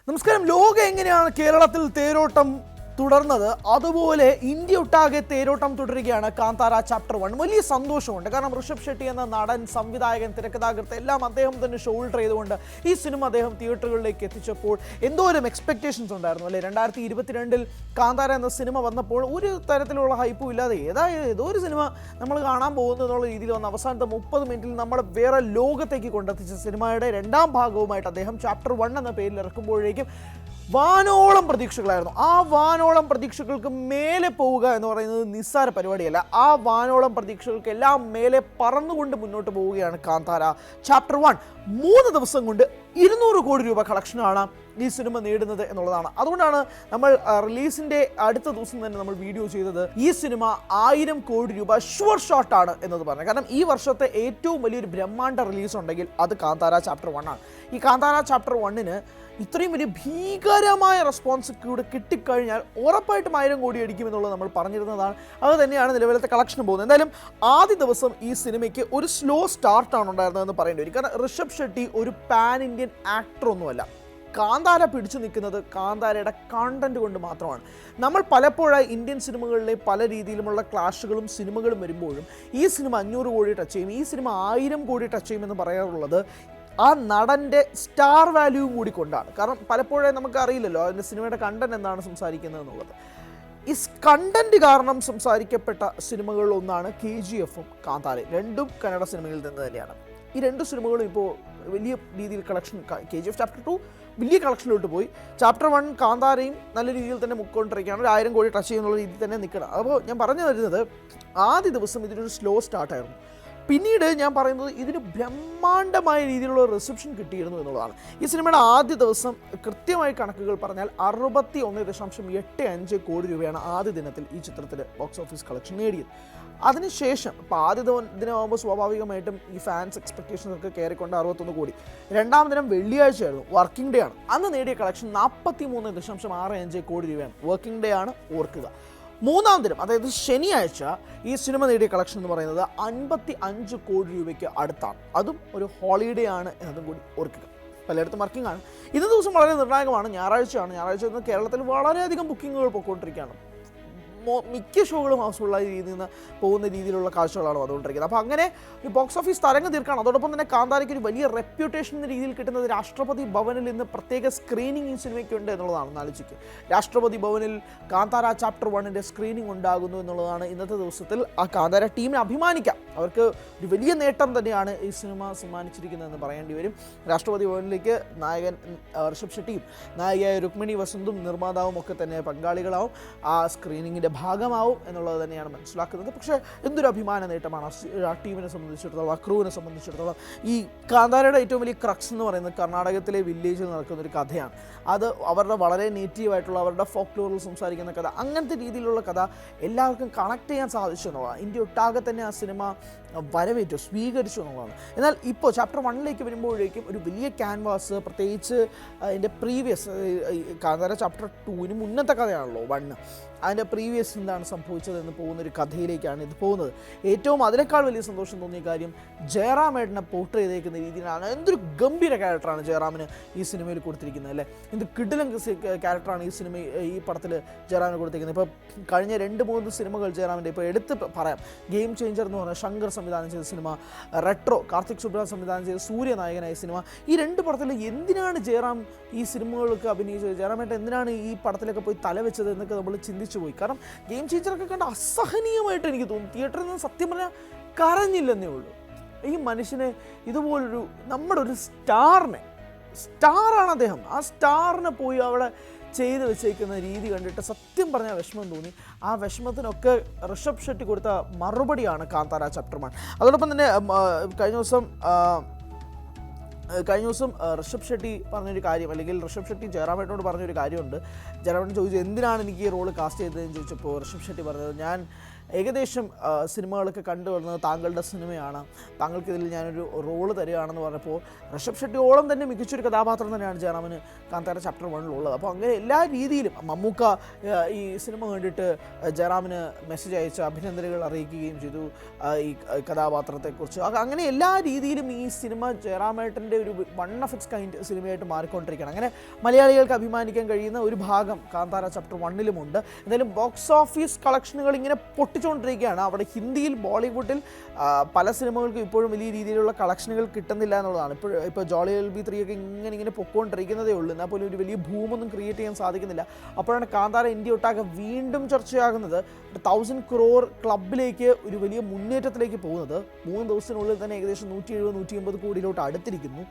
നമസ്കാരം. ലോകം എങ്ങനെയാണ് കേരളത്തിൽ തേരോട്ടം തുടർന്നത്, അതുപോലെ ഇന്ത്യ ഒട്ടാകെ തേരോട്ടം തുടരുകയാണ് കാന്താര ചാപ്റ്റർ 1. വലിയ സന്തോഷമുണ്ട്. കാരണം ഋഷഭ് ഷെട്ടി എന്ന നടൻ, സംവിധായകൻ, തിരക്കഥാകൃത്ത് എല്ലാം അദ്ദേഹം തന്നെ ഷോൾഡർ ചെയ്തുകൊണ്ട് ഈ സിനിമ അദ്ദേഹം തിയേറ്ററുകളിലേക്ക് എത്തിച്ചപ്പോൾ എന്തോരം എക്സ്പെക്ടേഷൻസ് ഉണ്ടായിരുന്നു അല്ലേ. 2022 കാന്താര എന്ന സിനിമ വന്നപ്പോൾ ഒരു തരത്തിലുള്ള ഹൈപ്പും ഇല്ലാതെ ഏതോ ഒരു സിനിമ നമ്മൾ കാണാൻ പോകുന്നു എന്നുള്ള രീതിയിൽ വന്ന അവസാനത്തെ 30 മിനിറ്റിൽ നമ്മളെ വേറെ ലോകത്തേക്ക് കൊണ്ടെത്തിച്ച സിനിമയുടെ രണ്ടാം ഭാഗവുമായിട്ട് അദ്ദേഹം ചാപ്റ്റർ 1 എന്ന പേരിൽ ഇറക്കുമ്പോഴേക്കും വാനോളം പ്രതീക്ഷകളായിരുന്നു. ആ വാനോളം പ്രതീക്ഷകൾക്ക് മേലെ പോവുക എന്ന് പറയുന്നത് നിസ്സാര പരിപാടിയല്ല. ആ വാനോളം പ്രതീക്ഷകൾക്ക് എല്ലാം മേലെ പറന്നുകൊണ്ട് മുന്നോട്ട് പോവുകയാണ് കാന്താര ചാപ്റ്റർ 1. 3 ദിവസം കൊണ്ട് 200 കോടി രൂപ കളക്ഷനാണ് ഈ സിനിമ നേടുന്നത് എന്നുള്ളതാണ്. അതുകൊണ്ടാണ് നമ്മൾ റിലീസിൻ്റെ അടുത്ത ദിവസം തന്നെ നമ്മൾ വീഡിയോ ചെയ്തത് ഈ സിനിമ 1000 കോടി രൂപ ഷുവർ ഷോട്ടാണ് എന്നത് പറഞ്ഞത്. കാരണം ഈ വർഷത്തെ ഏറ്റവും വലിയൊരു ബ്രഹ്മാണ്ഡ റിലീസ് ഉണ്ടെങ്കിൽ അത് കാന്താര ചാപ്റ്റർ 1 ആണ്. ഈ കാന്താര ചാപ്റ്റർ 1-ന് ഇത്രയും വലിയ ഭീകരമായ റെസ്പോൺസ് കൂടെ കിട്ടിക്കഴിഞ്ഞാൽ ഉറപ്പായിട്ടും 1000 കോടി അടിക്കും എന്നുള്ളത് നമ്മൾ പറഞ്ഞിരുന്നതാണ്. അത് തന്നെയാണ് നിലവിലത്തെ കളക്ഷൻ പോകുന്നത്. എന്തായാലും ആദ്യ ദിവസം ഈ സിനിമയ്ക്ക് ഒരു സ്ലോ സ്റ്റാർട്ടാണ് ഉണ്ടായിരുന്നതെന്ന് പറയേണ്ടി വരും. കാരണം ഋഷഭ് ഷെട്ടി ഒരു പാൻ ഇന്ത്യൻ ആക്ടർ ഒന്നുമല്ല. കാന്താര പിടിച്ചു നിൽക്കുന്നത് കാന്താരയുടെ കണ്ടന്റ് കൊണ്ട് മാത്രമാണ്. നമ്മൾ പലപ്പോഴായി ഇന്ത്യൻ സിനിമകളിലെ പല രീതിയിലുമുള്ള ക്ലാഷുകളും സിനിമകളും വരുമ്പോഴും ഈ സിനിമ 500 കോടി ടച്ച് ചെയ്യും, ഈ സിനിമ 1000 കോടി ടച്ച് ചെയ്യുമെന്ന് പറയാറുള്ളത് ആ നടൻ്റെ സ്റ്റാർ വാല്യൂവും കൂടി കൊണ്ടാണ്. കാരണം പലപ്പോഴേ നമുക്ക് അറിയില്ലല്ലോ അതിൻ്റെ സിനിമയുടെ കണ്ടന്റ് എന്താണ് സംസാരിക്കുന്നത് എന്നുള്ളത്. ഈ കണ്ടന്റ് കാരണം സംസാരിക്കപ്പെട്ട സിനിമകളിലൊന്നാണ് KGF-ഉം കാന്താരയും. രണ്ടും കന്നഡ സിനിമയിൽ നിന്ന് തന്നെയാണ്. ഈ രണ്ട് സിനിമകളും ഇപ്പോൾ വലിയ രീതിയിൽ കളക്ഷൻ, KGF ചാപ്റ്റർ 2 വലിയ കളക്ഷനിലോട്ട് പോയി, ചാപ്റ്റർ 1 കാന്താരയും നല്ല രീതിയിൽ തന്നെ മുക്കൊണ്ടിരിക്കുകയാണ്. 1000 കോടി ടച്ച് ചെയ്യുന്നുള്ള രീതിയിൽ തന്നെ നിൽക്കണം. അപ്പോൾ ഞാൻ പറഞ്ഞു വരുന്നത് ആദ്യ ദിവസം ഇതിനൊരു സ്ലോ സ്റ്റാർട്ടായിരുന്നു. പിന്നീട് ഞാൻ പറയുന്നത് ഇതിന് ബ്രഹ്മാണ്ഡമായ രീതിയിലുള്ള റിസപ്ഷൻ കിട്ടിയിരുന്നു എന്നുള്ളതാണ്. ഈ സിനിമയുടെ ആദ്യ ദിവസം കൃത്യമായി കണക്കുകൾ പറഞ്ഞാൽ 61.85 കോടി രൂപയാണ് ആദ്യ ദിനത്തിൽ ഈ ചിത്രത്തിൽ ബോക്സ് ഓഫീസ് കളക്ഷൻ നേടിയത്. അതിനുശേഷം ഇപ്പോൾ ആദ്യ ദിനമാകുമ്പോൾ സ്വാഭാവികമായിട്ടും ഈ ഫാൻസ് എക്സ്പെക്ടേഷൻസ് ഒക്കെ കയറിക്കൊണ്ട് 61 കോടി. രണ്ടാം ദിനം വെള്ളിയാഴ്ചയായിരുന്നു, വർക്കിംഗ് ഡേ ആണ്. അന്ന് നേടിയ കളക്ഷൻ 43.65 കോടി രൂപയാണ്. വർക്കിംഗ് ഡേ ആണ്, ഓർക്കുക. മൂന്നാം ദിനം, അതായത് ശനിയാഴ്ച, ഈ സിനിമ നേടിയ കളക്ഷൻ എന്ന് പറയുന്നത് 55 കോടി രൂപയ്ക്ക് അടുത്താണ്. അതും ഒരു ഹോളിഡേ ആണ് എന്നതും കൂടി ഓർക്കുക. പലയിടത്തും വർക്കിംഗ് ആണ്. ഇന്നത്തെ ദിവസം വളരെ നിർണായകമാണ്. ഞായറാഴ്ചയാണ്. ഞായറാഴ്ച ഇന്ന് കേരളത്തിൽ വളരെയധികം ബുക്കിങ്ങുകൾ പോയിക്കൊണ്ടിരിക്കുകയാണ്. മിക്ക ഷോകളും ഹൗസ്ഫുള്ളായ രീതിയിൽ നിന്ന് പോകുന്ന രീതിയിലുള്ള കാഴ്ചകളാണ് വന്നുകൊണ്ടിരിക്കുന്നത്. അപ്പോൾ അങ്ങനെ ഈ ബോക്സ് ഓഫീസ് തരംഗം തീർക്കുകയാണ്. അതോടൊപ്പം തന്നെ കാന്താരയ്ക്ക് ഒരു വലിയ റെപ്യൂട്ടേഷൻ എന്ന രീതിയിൽ കിട്ടുന്നത് രാഷ്ട്രപതി ഭവനിൽ ഇന്ന് പ്രത്യേക സ്ക്രീനിങ് ഈ സിനിമയ്ക്കുണ്ട് എന്നുള്ളതാണ്. ആലോചിക്കുക, രാഷ്ട്രപതി ഭവനിൽ കാന്താര ചാപ്റ്റർ 1-ൻ്റെ സ്ക്രീനിങ് ഉണ്ടാകുന്നു എന്നുള്ളതാണ് ഇന്നത്തെ ദിവസത്തിൽ ആ കാന്താര ടീമിനെ അഭിമാനിക്കാം. അവർക്ക് ഒരു വലിയ നേട്ടം തന്നെയാണ് ഈ സിനിമ സമ്മാനിച്ചിരിക്കുന്നതെന്ന് പറയേണ്ടി വരും. രാഷ്ട്രപതി ഭവനിലേക്ക് നായകൻ ഋഷഭ് ഷെട്ടിയും നായികയായ രുക്മിണി വസന്തും നിർമ്മാതാവും ഒക്കെ തന്നെ പങ്കാളികളാവും, ആ സ്ക്രീനിങ്ങിൻ്റെ ഭാഗമാവും എന്നുള്ളത് തന്നെയാണ് മനസ്സിലാക്കുന്നത്. പക്ഷേ എന്തൊരു അഭിമാന നേട്ടമാണ് ആ ടീമിനെ സംബന്ധിച്ചിടത്തോളം, ആ ക്രൂവിനെ സംബന്ധിച്ചിടത്തോളം. ഈ കാന്താരയുടെ ഏറ്റവും വലിയ ക്രക്സ് എന്ന് പറയുന്നത് കർണാടകത്തിലെ വില്ലേജിൽ നടക്കുന്നൊരു കഥയാണ്. അത് അവരുടെ വളരെ നേറ്റീവായിട്ടുള്ള, അവരുടെ ഫോക്ലോറിൽ സംസാരിക്കുന്ന കഥ, അങ്ങനത്തെ രീതിയിലുള്ള കഥ എല്ലാവർക്കും കണക്ട് ചെയ്യാൻ സാധിച്ചു എന്നുള്ളതാണ്. ഇന്ത്യ ഒട്ടാകെ തന്നെ ആ സിനിമ വരവേറ്റു, സ്വീകരിച്ചു എന്നുള്ളതാണ്. എന്നാൽ ഇപ്പോൾ ചാപ്റ്റർ 1-ലേക്ക് വരുമ്പോഴേക്കും ഒരു വലിയ ക്യാൻവാസ്, പ്രത്യേകിച്ച് അതിൻ്റെ പ്രീവിയസ് കാന്താര ചാപ്റ്റർ 2-ന് മുന്നത്തെ കഥയാണല്ലോ 1, അതിൻ്റെ പ്രീവിയസ് എന്താണ് സംഭവിച്ചതെന്ന് പോകുന്നൊരു കഥയിലേക്കാണ് ഇത് പോകുന്നത്. ഏറ്റവും അതിനേക്കാൾ വലിയ സന്തോഷം തോന്നിയ കാര്യം ജയറാമേട്ടനെ പോർട്രേ ചെയ്തേക്കുന്ന രീതിയിലാണ്. എന്തൊരു ഗംഭീര ക്യാരക്ടറാണ് ജയറാമിന് ഈ സിനിമയിൽ കൊടുത്തിരിക്കുന്നത് അല്ലേ. എന്ത് കിടിലൻ ക്യാരക്ടറാണ് ഈ പടത്തിൽ ജയറാമിന് കൊടുത്തിരിക്കുന്നത്. ഇപ്പോൾ കഴിഞ്ഞ 2-3 സിനിമകൾ ജയറാമിൻ്റെ ഇപ്പോൾ എടുത്ത് പറയാം. ഗെയിം ചേഞ്ചർ എന്ന് പറഞ്ഞാൽ ശങ്കർ സംവിധാനം ചെയ്ത സിനിമ, റെട്രോ കാർത്തിക് സുബ്രാജ് സംവിധാനം ചെയ്ത സൂര്യ നായകനായ സിനിമ, ഈ 2 പടത്തിൽ എന്തിനാണ് ജയറാം ഈ സിനിമകളൊക്കെ അഭിനയിച്ചത്, ജയറാമേട്ടൻ എന്തിനാണ് ഈ പടത്തിലൊക്കെ പോയി തലവെച്ചത് എന്നൊക്കെ നമ്മൾ ചിന്തിച്ചു പോയി. കാരണം ഗെയിം ചേഞ്ചറൊക്കെ കണ്ട് അസഹനീയമായിട്ട് എനിക്ക് തോന്നി. തിയേറ്ററിൽ നിന്ന് സത്യം പറഞ്ഞാൽ കരഞ്ഞില്ലെന്നേ ഉള്ളൂ. ഈ മനുഷ്യനെ ഇതുപോലൊരു നമ്മുടെ ഒരു സ്റ്റാറാണ് അദ്ദേഹം, ആ സ്റ്റാറിനെ പോയി അവിടെ ചെയ്ത് വെച്ചേക്കുന്ന രീതി കണ്ടിട്ട് സത്യം പറഞ്ഞാൽ വിഷമം തോന്നി. ആ വിഷമത്തിനൊക്കെ ഋഷഭ് ഷെട്ടി കൊടുത്ത മറുപടിയാണ് കാന്താര ചാപ്റ്റർ 1. അതോടൊപ്പം തന്നെ കഴിഞ്ഞ ദിവസം ഋഷഭ് ഷെട്ടി പറഞ്ഞൊരു കാര്യം, അല്ലെങ്കിൽ ഋഷഭ് ഷെട്ടി ജയറാമേട്ടനോട് പറഞ്ഞൊരു കാര്യമുണ്ട്. ജയറാമേട്ടൻ ചോദിച്ചു എന്തിനാണ് എനിക്ക് ഈ റോള് കാസ്റ്റ് ചെയ്തതെന്ന് ചോദിച്ചപ്പോൾ ഋഷഭ് ഷെട്ടി പറഞ്ഞത്, ഞാൻ ഏകദേശം സിനിമകളൊക്കെ കണ്ടുവരുന്നത് താങ്കളുടെ സിനിമയാണ്, താങ്കൾക്കിതിൽ ഞാനൊരു റോള് തരികയാണെന്ന് പറഞ്ഞപ്പോൾ ഋഷഭ് ഷെട്ടിയോളം തന്നെ മികച്ചൊരു കഥാപാത്രം തന്നെയാണ് ജയറാമിന് കാന്താര ചാപ്റ്റർ 1-ലുള്ളത്. അപ്പോൾ അങ്ങനെ എല്ലാ രീതിയിലും മമ്മൂക്ക ഈ സിനിമ കണ്ടിട്ട് ജയറാമിന് മെസ്സേജ് അയച്ച് അഭിനന്ദനങ്ങൾ അറിയിക്കുകയും ചെയ്തു ഈ കഥാപാത്രത്തെക്കുറിച്ച്. അങ്ങനെ എല്ലാ രീതിയിലും ഈ സിനിമ ജയറാമേട്ടൻ്റെ ഒരു വൺ ഓഫ് ഇറ്റ്സ് കൈൻഡ് സിനിമയായിട്ട് മാറിക്കൊണ്ടിരിക്കുകയാണ്. അങ്ങനെ മലയാളികൾക്ക് അഭിമാനിക്കാൻ കഴിയുന്ന ഒരു ഭാഗം കാന്താര ചാപ്റ്റർ 1-ലുമുണ്ട്. എന്തായാലും ബോക്സ് ഓഫീസ് കളക്ഷനുകൾ ഇങ്ങനെ പൊട്ടിച്ചുകൊണ്ടിരിക്കുകയാണ്. അവിടെ ഹിന്ദിയിൽ ബോളിവുഡിൽ പല സിനിമകൾക്കും ഇപ്പോഴും വലിയ രീതിയിലുള്ള കളക്ഷനുകൾ കിട്ടുന്നില്ല എന്നുള്ളതാണ്. ഇപ്പോൾ ജോളി LB 3 ഒക്കെ ഇങ്ങനെ പൊക്കോണ്ടിരിക്കുന്നതേ ഉള്ളൂ. എന്നാൽ പോലും ഒരു വലിയ ഭൂമൊന്നും ക്രിയേറ്റ് ചെയ്യാൻ സാധിക്കുന്നില്ല. അപ്പോഴാണ് കാന്താര ഇന്ത്യ ഒട്ടാകെ വീണ്ടും ചർച്ചയാകുന്നത്. 1000 crore ക്ലബിലേക്ക് ഒരു വലിയ മുന്നേറ്റത്തിലേക്ക് പോകുന്നത്. 3 ദിവസത്തിനുള്ളിൽ തന്നെ ഏകദേശം 170-180 കോടിയിലോട്ട് അടുത്തിരിക്കുന്നു.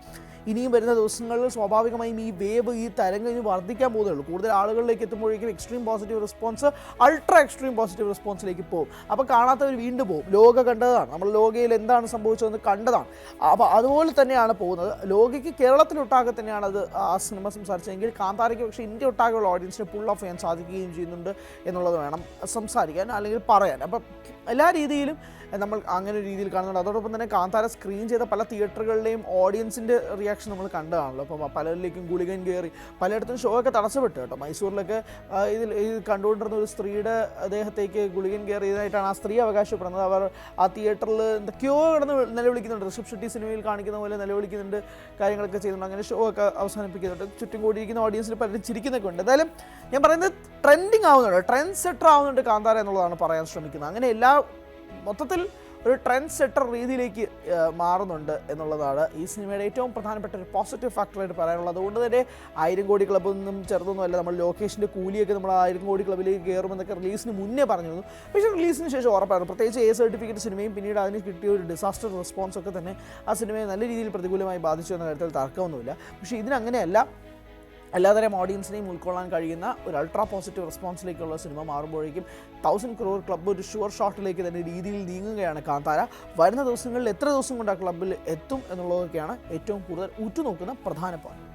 ഇനിയും വരുന്ന ദിവസങ്ങളിൽ സ്വാഭാവികമായും ഈ വേവ്, ഈ തരംഗം ഇനി വർദ്ധിക്കാൻ പോകുന്നേ ഉള്ളൂ. കൂടുതൽ ആളുകളിലേക്ക് എത്തുമ്പോഴേക്കും extreme positive response ultra extreme positive റെസ്പോൺസിലേക്ക് പോകും. അപ്പോൾ കാണാത്തവർ വീണ്ടും പോകും. ലോക കണ്ടതാണ്, നമ്മൾ ലോകയിൽ എന്താണ് സംഭവിച്ചതെന്ന് കണ്ടതാണ്. അപ്പോൾ അതുപോലെ തന്നെയാണ് പോകുന്നത്. ലോകയ്ക്ക് കേരളത്തിലൊട്ടാകെ തന്നെയാണ് അത് ആ സിനിമ സംസാരിച്ചതെങ്കിൽ കാന്താരയ്ക്ക് പക്ഷേ ഇന്ത്യ ഒട്ടാകെയുള്ള ഓഡിയൻസിനെ പുൾ ഓഫ് ചെയ്യാൻ സാധിക്കുകയും ചെയ്യുന്നുണ്ട് എന്നുള്ളത് വേണം സംസാരിക്കാൻ അല്ലെങ്കിൽ പറയാൻ. അപ്പം എല്ലാ രീതിയിലും നമ്മൾ അങ്ങനെ ഒരു രീതിയിൽ കാണുന്നുണ്ട്. അതോടൊപ്പം തന്നെ കാന്താര സ്ക്രീൻ ചെയ്ത പല തിയേറ്ററുകളിലെയും ഓഡിയൻസിൻ്റെ റിയാക്ഷൻ നമ്മൾ കണ്ടതാണല്ലോ. അപ്പോൾ പലരിലേക്കും ഗുളികൻ കയറി, പലയിടത്തും ഷോ ഒക്കെ തടസ്സപ്പെട്ടു കേട്ടോ. മൈസൂരിലൊക്കെ ഇത് കണ്ടുകൊണ്ടിരുന്ന ഒരു സ്ത്രീയുടെ ദേഹത്തേക്ക് ഗുളികൻ കയറിയതായിട്ടാണ് ആ സ്ത്രീ അവകാശപ്പെടുന്നത്. അവർ ആ തിയേറ്ററിൽ എന്തൊക്കെയോ കിടന്ന് നിലവിളിക്കുന്നുണ്ട്. ഋഷഭ് ഷെട്ടി സിനിമയിൽ കാണിക്കുന്ന പോലെ നിലവിളിക്കുന്നുണ്ട്, കാര്യങ്ങളൊക്കെ ചെയ്യുന്നുണ്ട്. അങ്ങനെ ഷോ ഒക്കെ അവസാനിപ്പിക്കുന്നുണ്ട്. ചുറ്റും കൂടിയിരിക്കുന്ന ഓഡിയൻസിൽ പലരും ചിരിക്കുന്നൊക്കെ ഉണ്ട്. എന്തായാലും ഞാൻ പറയുന്നത് ട്രെൻഡിങ് ആവുന്നുണ്ട്, ട്രെൻഡ് സെറ്റർ ആവുന്നുണ്ട് കാന്താര എന്നുള്ളതാണ് പറയാൻ ശ്രമിക്കുന്നത്. അങ്ങനെ എല്ലാ മൊത്തത്തിൽ ഒരു ട്രെൻഡ് സെറ്റർ രീതിയിലേക്ക് മാറുന്നുണ്ട് എന്നുള്ളതാണ് ഈ സിനിമയുടെ ഏറ്റവും പ്രധാനപ്പെട്ട ഒരു പോസിറ്റീവ് ഫാക്ടറായിട്ട് പറയാനുള്ളത്. അതുകൊണ്ട് തന്നെ 1000 കോടി ക്ലബ്ബൊന്നും ചെറുതൊന്നുമല്ല. നമ്മൾ ലോക്കേഷിൻ്റെ കൂലിയൊക്കെ നമ്മൾ 1000 കോടി ക്ലബ്ബിലേക്ക് കയറുമെന്നൊക്കെ റിലീസിന് മുന്നേ പറഞ്ഞിരുന്നു. പക്ഷേ റിലീസിന് ശേഷം ഉറപ്പായിരുന്നു. പ്രത്യേകിച്ച് A സർട്ടിഫിക്കറ്റ് സിനിമയും പിന്നീട് അതിന് കിട്ടിയ ഒരു ഡിസാസ്റ്റർ റെസ്പോൺസ് ഒക്കെ തന്നെ ആ സിനിമയെ നല്ല രീതിയിൽ പ്രതികൂലമായി ബാധിച്ചു എന്ന കാര്യത്തിൽ തർക്കമൊന്നുമില്ല. പക്ഷേ ഇതിനങ്ങനെയല്ല. എല്ലാതരം ഓഡിയൻസിനെയും ഉൾക്കൊള്ളാൻ കഴിയുന്ന ഒരു അൾട്രാ പോസിറ്റീവ് റെസ്പോൺസിലേക്കുള്ള സിനിമ മാറുമ്പോഴേക്കും 1000 crore ക്ലബ്ബ് ഒരു ഷുവർ ഷോട്ടിലേക്ക് തന്നെ രീതിയിൽ നീങ്ങുകയാണ് കാന്താര. വരുന്ന ദിവസങ്ങളിൽ എത്ര ദിവസം കൊണ്ട് ആ ക്ലബ്ബിൽ എത്തും എന്നുള്ളതൊക്കെയാണ് ഏറ്റവും കൂടുതൽ ഉറ്റുനോക്കുന്ന പ്രധാന പോയിന്റ്.